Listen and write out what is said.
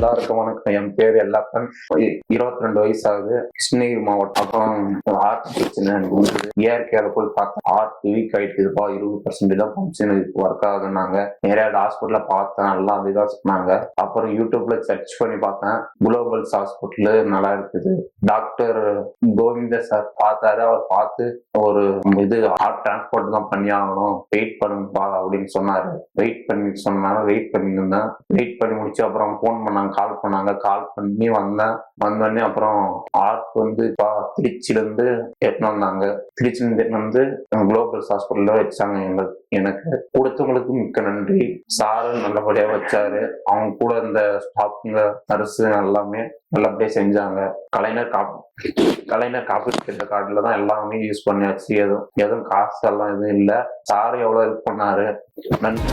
எல்லாருக்கும் வணக்கம். என் பேர் எல்லாப்பன். 22 வயசு ஆகுது. கிருஷ்ணகிரி மாவட்டம். அப்புறம் ஹார்ட் பிரச்சனை இருந்தது. ஏஆர்கேல போய் பார்த்தேன். ஹார்ட் வீக் ஆயிட்டு இருப்பா, 20% தான் பம்ப்ஷன் ஒர்க் ஆகுதுன்னாங்க. நிறைய ஹாஸ்பிட்டல பார்த்தேன், நல்லா அதுதான் சொன்னாங்க. அப்புறம் யூடியூப்ல சர்ச் பண்ணி பார்த்தேன். குளோபல்ஸ் ஹாஸ்பிட்டல் நல்லா இருக்குது. டாக்டர் கோவிந்த சார் பார்த்தாரு. அவர் பார்த்து ஒரு ஹார்ட் டிரான்ஸ்போர்ட் தான் பண்ணி ஆகணும், வெயிட் பண்ணுப்பா அப்படின்னு சொன்னாரு. வெயிட் பண்ணி சொன்னாங்க. வெயிட் பண்ணியிருந்தேன். வெயிட் பண்ணி முடிச்சு அப்புறம் போன் பண்ணாங்க, கால் பண்ணி வந்தோடனே அப்புறம் ஹார்ட் திருச்சியில இருந்து எட்டுன்னு வந்தாங்க. திருச்சியில இருந்து குளோபல்ஸ் ஹாஸ்பிட்டல்ல வச்சாங்க. எனக்கு கொடுத்தவங்களுக்கு மிக்க நன்றி. சாரு நல்லபடியா வச்சாரு. அவங்க கூட இந்த ஸ்டாஃப்ங்க, நர்ஸ் எல்லாமே நல்லபடியா செஞ்சாங்க. கலைஞர் காப்பீட்டு திட்ட கார்டுல தான் எல்லாமே யூஸ் பண்ணியாச்சு. எதுவும் காசு எல்லாம் எதுவும் இல்லை. சாரு எவ்வளவு ஹெல்ப் பண்ணாரு. நன்றி.